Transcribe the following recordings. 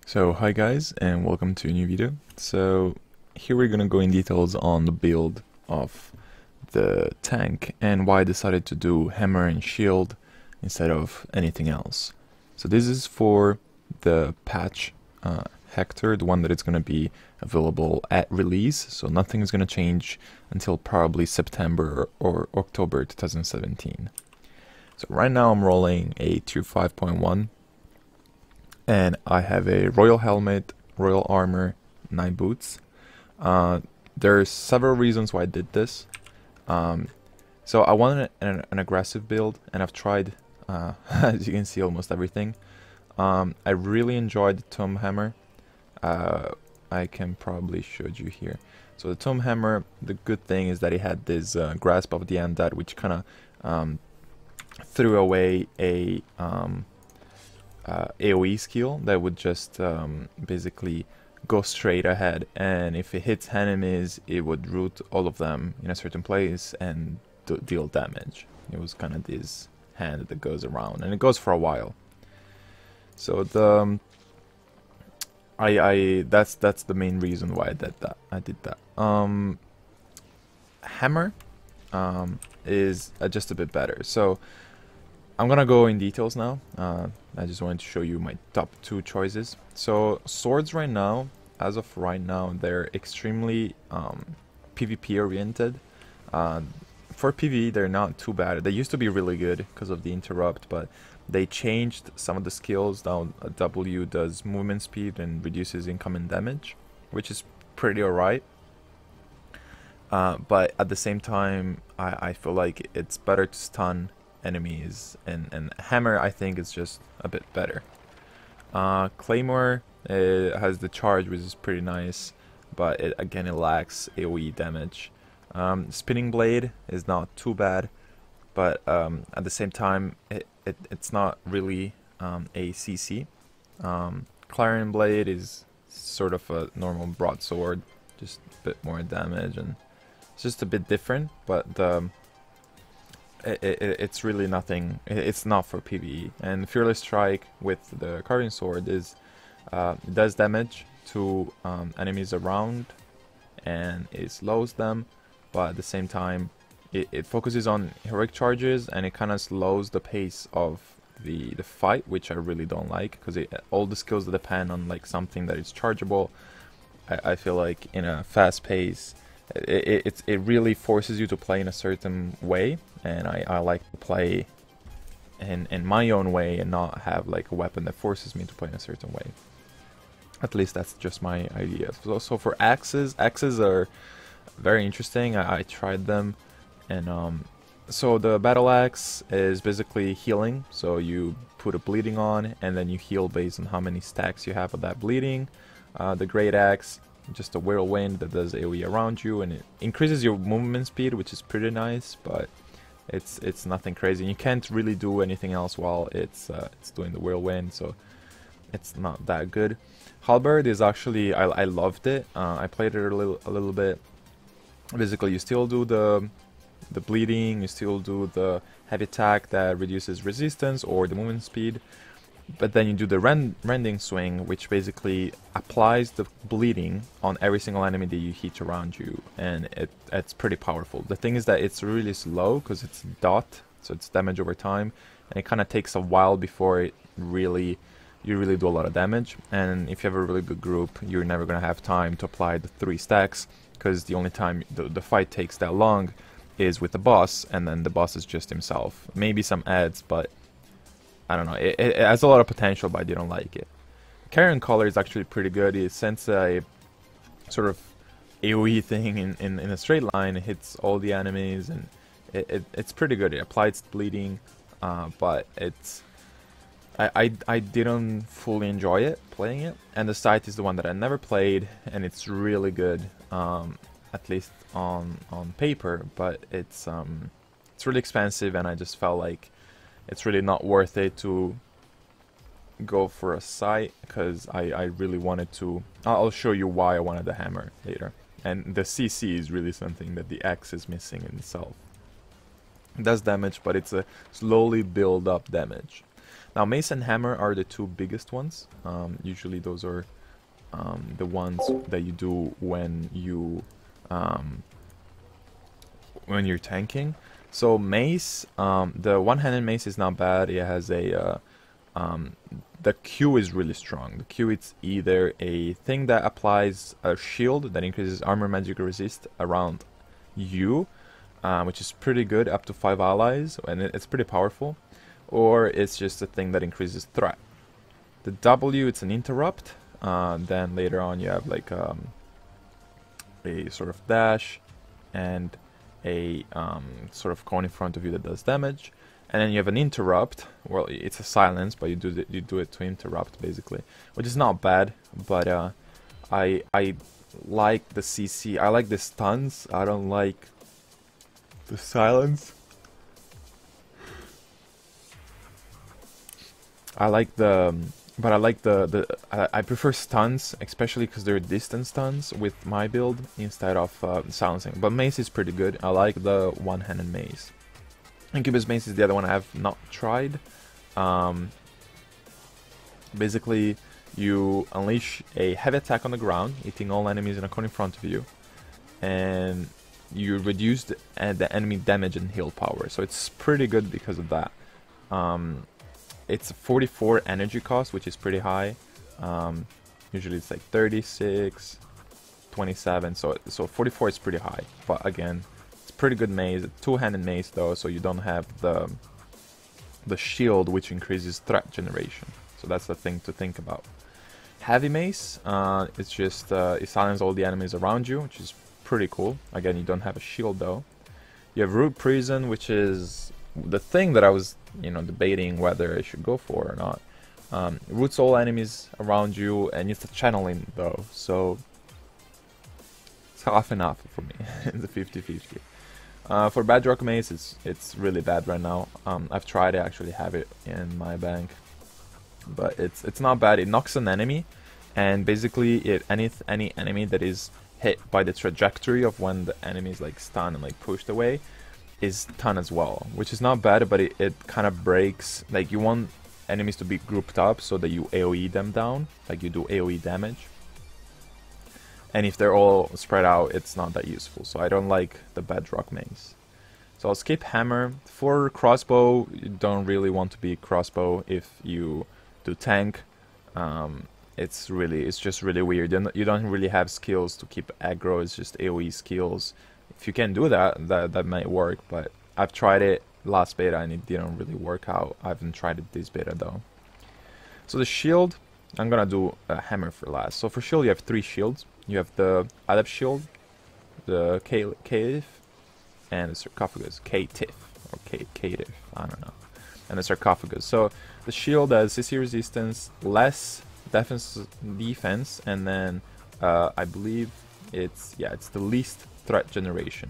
So hi guys and welcome to a new video. So here we're gonna go in details on the build of the tank and why I decided to do hammer and shield instead of anything else. So this is for the patch Hector, the one that is gonna be available at release, so nothing is gonna change until probably September or October 2017. So right now I'm rolling a tier 5.1 and I have a royal helmet, royal armor, 9 boots. There's several reasons why I did this. So I wanted an aggressive build, and I've tried, as you can see, almost everything. I really enjoyed the Tomb Hammer. I can probably show you here. So the Tomb Hammer, the good thing is that it had this grasp of the undead, which kind of threw away a AoE skill that would just basically go straight ahead, and if it hits enemies it would root all of them in a certain place and deal damage. It was kind of this hand that goes around, and it goes for a while. So the that's the main reason why I did that. Hammer is just a bit better. So I'm gonna go in details now. I just wanted to show you my top 2 choices. So swords right now, as of right now, they're extremely PvP oriented. For PvE, they're not too bad. They used to be really good because of the interrupt, but they changed some of the skills. Now a W does movement speed and reduces incoming damage, which is pretty alright. But at the same time, I feel like it's better to stun enemies, and hammer I think is just a bit better. Claymore has the charge, which is pretty nice, but again it lacks AoE damage. Spinning blade is not too bad, but at the same time it's not really a CC. Clarion blade is sort of a normal broadsword, just a bit more damage, and it's just a bit different, but it's really nothing. It's not for PvE. And Fearless Strike with the carving sword is it does damage to enemies around, and it slows them, but at the same time it focuses on heroic charges, and it kind of slows the pace of the fight, which I really don't like, because all the skills that depend on like something that is chargeable. I feel like in a fast pace it really forces you to play in a certain way, and I like to play in my own way and not have like a weapon that forces me to play in a certain way. At least that's just my idea. So for axes are very interesting. I tried them, and so the battle axe is basically healing. So you put a bleeding on, and then you heal based on how many stacks you have of that bleeding. The great axe, just a whirlwind that does AoE around you, and it increases your movement speed, which is pretty nice, but it's nothing crazy. You can't really do anything else while it's doing the whirlwind, so it's not that good. Halberd is actually, I loved it. I played it a little bit. Basically, you still do the bleeding, you still do the heavy attack that reduces resistance or the movement speed, but then you do the rending swing, which basically applies the bleeding on every single enemy that you hit around you, and it's pretty powerful. The thing is that it's really slow because it's dot, so it's damage over time, and it kind of takes a while before you really do a lot of damage. And if you have a really good group, you're never gonna have time to apply the 3 stacks, because the only time the fight takes that long is with the boss, and then the boss is just himself. Maybe some ads, but I don't know, it has a lot of potential, but I didn't like it. Carrion Collar is actually pretty good. It sends a sort of AoE thing in a straight line. It hits all the enemies, and it's pretty good. It applies bleeding, but I didn't fully enjoy it playing it. And the Scythe is the one that I never played, and it's really good, at least on paper, but it's really expensive, and I just felt like it's really not worth it to go for a Scythe, because I really wanted to. I'll show you why I wanted the hammer later. And the CC is really something that the axe is missing in itself. It does damage, but it's a slowly build up damage. Now Mace and Hammer are the two biggest ones. Usually those are the ones that you do when you're tanking. So Mace, the one-handed Mace is not bad. It has a the Q is really strong. The Q, it's either a thing that applies a shield that increases armor magic resist around you, which is pretty good, up to 5 allies, and it's pretty powerful, or it's just a thing that increases threat. The W, it's an interrupt. Then later on you have like a sort of dash and a sort of cone in front of you that does damage. And then you have an interrupt. Well, it's a silence, but you do it to interrupt basically, which is not bad. But I like the CC. I like the stuns. I don't like the silence. I like the, but I like I prefer stuns, especially because they're distance stuns with my build instead of silencing. But Mace is pretty good. I like the one-handed Mace. Incubus Mace is the other one I have not tried. Basically, you unleash a heavy attack on the ground, hitting all enemies in a cone in front of you, and you reduce the enemy damage and heal power. So it's pretty good because of that. It's 44 energy cost, which is pretty high. Usually it's like 36, 27, so 44 is pretty high. But again, it's pretty good mace. Two-handed mace though, so you don't have the shield, which increases threat generation. So that's the thing to think about. Heavy mace, it's just it silences all the enemies around you, which is pretty cool. Again, you don't have a shield though. You have root prison, which is the thing that I was, debating whether I should go for or not. Roots all enemies around you, and it's a channeling though, so it's half and half for me. It's a 50-50. For Bedrock Mace, it's really bad right now. I've tried it, I actually have it in my bank, but it's not bad. It knocks an enemy, and basically any enemy that is hit by the trajectory of when the enemy is like stunned and like pushed away is stun as well, which is not bad, but it kind of breaks. Like, you want enemies to be grouped up so that you AoE them down, like you do AoE damage. And if they're all spread out, it's not that useful. So I don't like the Bedrock Mace. So I'll skip Hammer. For crossbow, you don't really want to be crossbow if you do tank. It's just really weird. You don't really have skills to keep aggro. It's just AoE skills. If you can do that might work, but I've tried it last beta and it didn't really work out. I haven't tried it this beta though. So the shield, I'm gonna do a Hammer for last. So for shield, you have 3 shields. You have the Adept shield, the Caitiff, and the Sarcophagus. Caitiff, or Caitiff, I don't know. And the Sarcophagus. So the shield has CC resistance, less defense, and then I believe it's the least threat generation.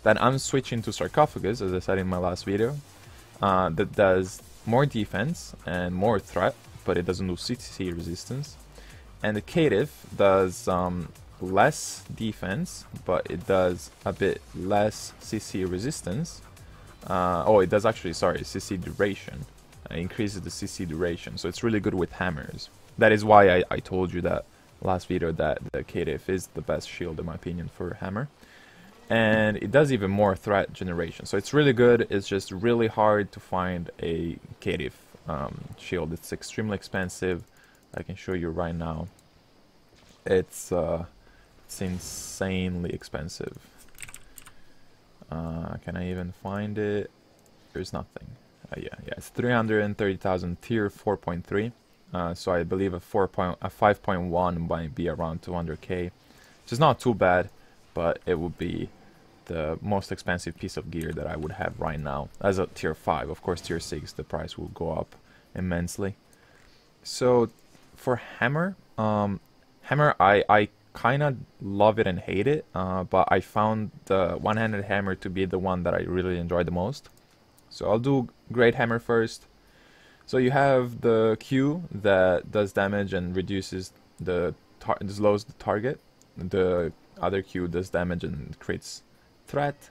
Then I'm switching to Sarcophagus, as I said in my last video, that does more defense and more threat, but it doesn't do CC resistance. And the Caitiff does less defense, but it does a bit less CC resistance. It does actually, CC duration. It increases the CC duration, so it's really good with hammers. That is why I told you that last video that the Caitiff is the best shield in my opinion for hammer. And it does even more threat generation, so it's really good. It's just really hard to find a Caitiff shield. It's extremely expensive. I can show you right now. It's insanely expensive. Can I even find it? There's nothing. Yeah, it's 330,000 tier 4.3. So I believe a 5.1 might be around 200k, which is not too bad, but it would be the most expensive piece of gear that I would have right now as a tier 5. Of course, tier 6 the price will go up immensely. So for hammer, I kind of love it and hate it, but I found the one-handed hammer to be the one that I really enjoy the most. So I'll do great hammer first. So you have the Q that does damage and reduces slows the target. The other Q does damage and creates threat.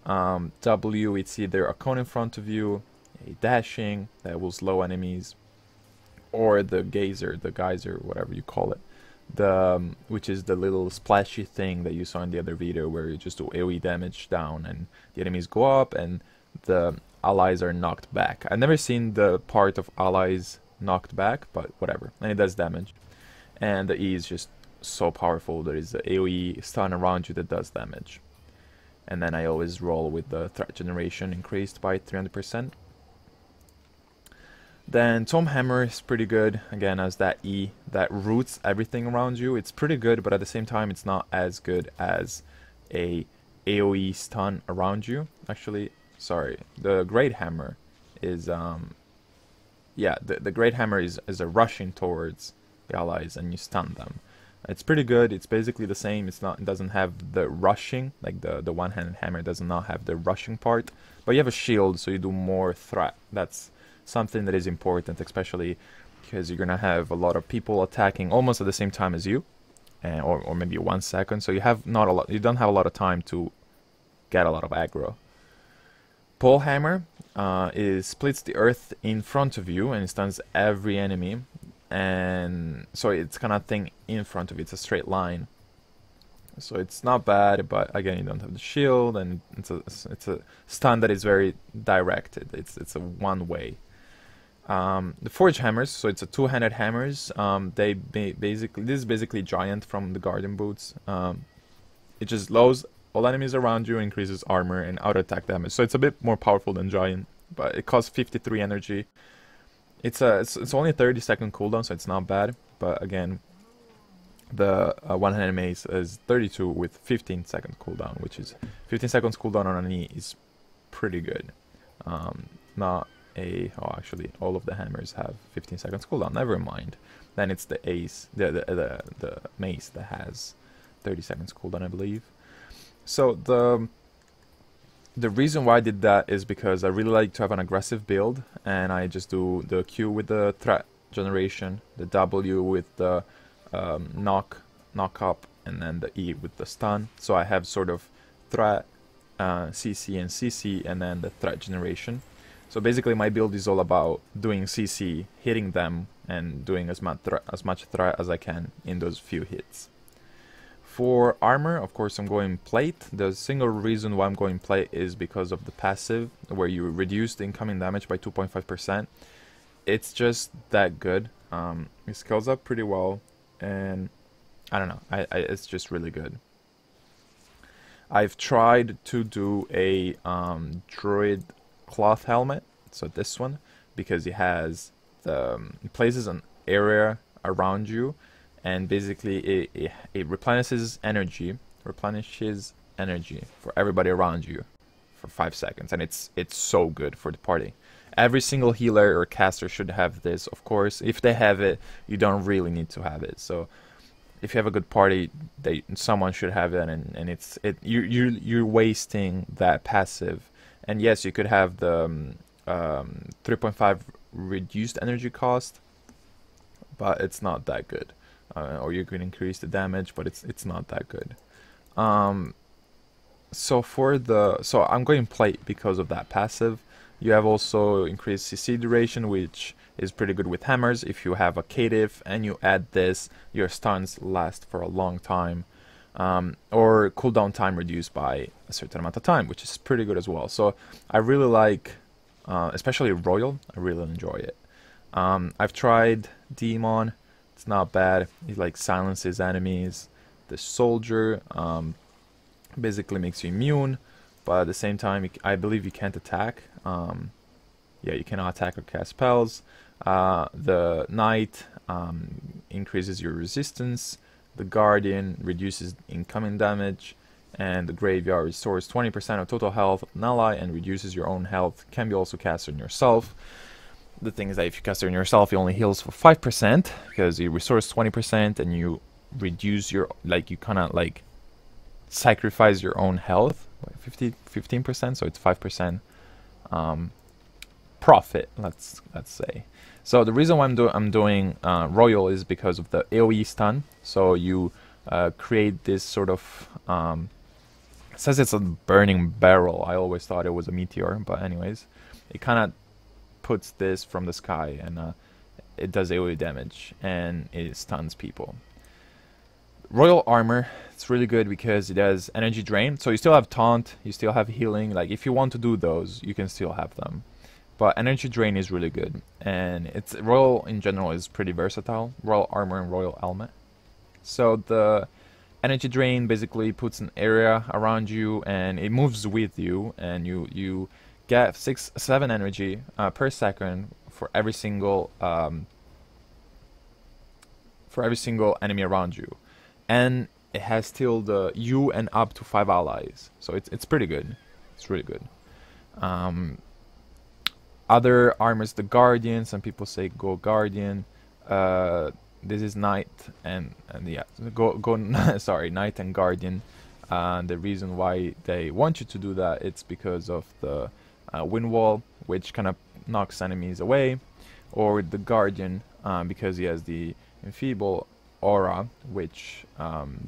W, it's either a cone in front of you, a dashing that will slow enemies, or the geyser, whatever you call it, which is the little splashy thing that you saw in the other video where you just do AoE damage down and the enemies go up and the allies are knocked back. I've never seen the part of allies knocked back, but whatever, and it does damage. And the E is just so powerful. There is the AoE stun around you that does damage. And then I always roll with the threat generation increased by 300%. Then Tome Hammer is pretty good, again, as that E that roots everything around you. It's pretty good, but at the same time it's not as good as a AoE stun around you. Actually, sorry, the Great Hammer is, yeah, the Great Hammer is a rushing towards the allies and you stun them. It's pretty good. It's basically the same. It doesn't have the rushing, like the one-handed hammer does not have the rushing part, but you have a shield, so you do more threat. That's something that is important, especially because you're gonna have a lot of people attacking almost at the same time as you, or maybe 1 second. So you don't have a lot of time to get a lot of aggro. Pole Hammer splits the earth in front of you and stuns every enemy. And so it's kind of thing in front of you. It's a straight line, so it's not bad, but again, you don't have the shield, and it's a stun that is very directed. It's a one way. The Forge Hammers, so it's a two-handed hammers. This is basically Giant from the Guardian Boots. It just lows all enemies around you, increases armor and auto attack damage. So it's a bit more powerful than Giant, but it costs 53 energy. It's only a 30-second cooldown, so it's not bad. But again, the one-handed mace is 32 with 15-second cooldown, which is 15 seconds cooldown on an E is pretty good. Actually, all of the hammers have 15 seconds cooldown. Never mind. Then it's the the mace that has 30 seconds cooldown, I believe. So the reason why I did that is because I really like to have an aggressive build, and I just do the Q with the threat generation, the W with the knock up, and then the E with the stun. So I have sort of threat, CC and CC, and then the threat generation. So basically my build is all about doing CC, hitting them, and doing as much threat as I can in those few hits. For armor, of course, I'm going plate. The single reason why I'm going plate is because of the passive, where you reduce the incoming damage by 2.5%. It's just that good. It scales up pretty well, and I don't know, it's just really good. I've tried to do a druid cloth helmet, so this one, because it has it places an area around you, and basically it replenishes energy for everybody around you for 5 seconds, and it's so good for the party. Every single healer or caster should have this, of course. If they have it, you don't really need to have it. So if you have a good party, someone should have it, and you're wasting that passive. And yes, you could have the 3.5 reduced energy cost, but it's not that good. Or you can increase the damage, but it's not that good. So I'm going plate because of that passive. You have also increased CC duration, which is pretty good with hammers. If you have a cative and you add this, your stuns last for a long time. Or cooldown time reduced by a certain amount of time, which is pretty good as well. So I really like, especially Royal, I really enjoy it. I've tried Demon, it's not bad. It like silences enemies. The Soldier basically makes you immune, but at the same time, I believe you can't attack. Yeah, you cannot attack or cast spells. The Knight increases your resistance. The Guardian reduces incoming damage, and the Graveyard restores 20% of total health of an ally and reduces your own health. Can be also cast on yourself. The thing is that if you cast it on yourself, it only heals for 5%, because it restores 20% and you reduce your, you kind of like sacrifice your own health, 15%, so it's 5% profit, let's say. So the reason why I'm doing Royal is because of the AoE stun. So you create this sort of it says it's a burning barrel. I always thought it was a meteor, but anyways, it kind of puts this from the sky, and it does AoE damage, and it stuns people. Royal Armor, it's really good because it has energy drain, so you still have taunt, you still have healing. Like, if you want to do those, you can still have them. But energy drain is really good, and it's Royal in general is pretty versatile. Royal Armor and Royal Helmet. So the energy drain basically puts an area around you, and it moves with you, and you get 7 energy per second for every single enemy around you. And it has still the you and up to 5 allies, so it's pretty good. It's really good. Other armors, the Guardian. Some people say go Guardian. This is Knight and yeah, go sorry, Knight and Guardian. The reason why they want you to do that, it's because of the wind wall, which kind of knocks enemies away, or the Guardian because he has the enfeeble aura, which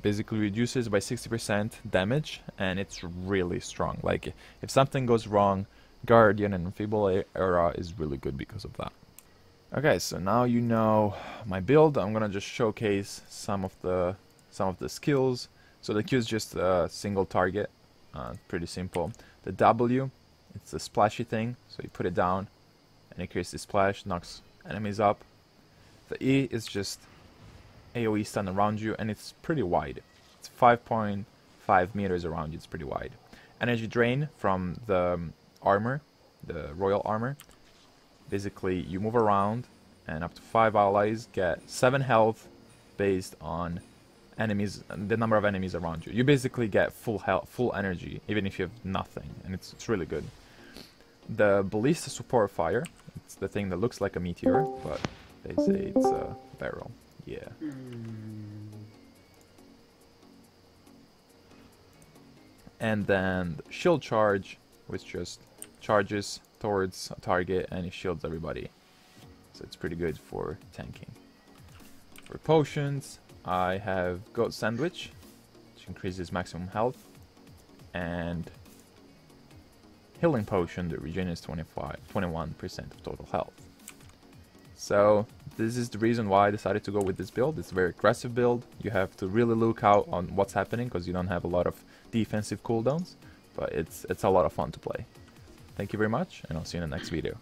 basically reduces by 60% damage, and it's really strong. Like, if something goes wrong, Guardian and enfeeble aura is really good because of that. Okay, so now you know my build. I'm gonna just showcase some of the skills. So the Q is just a single target, pretty simple. The W, it's a splashy thing, so you put it down and it creates this splash, knocks enemies up. The E is just AoE stun around you, and it's pretty wide. It's 5.5 meters around you, it's pretty wide. Energy drain from the armor, the Royal Armor. Basically, you move around, and up to 5 allies get 7 health based on enemies, the number of enemies around you. You basically get full health, full energy, even if you have nothing, and it's really good. The Ballista Support Fire, it's the thing that looks like a meteor, but they say it's a barrel. Yeah. And then the Shield Charge, which just charges towards a target and it shields everybody. So it's pretty good for tanking. For potions, I have Goat Sandwich, which increases maximum health, and Healing Potion that regenerates 21% of total health. So this is the reason why I decided to go with this build. It's a very aggressive build. You have to really look out on what's happening because you don't have a lot of defensive cooldowns, but it's a lot of fun to play. Thank you very much, and I'll see you in the next video.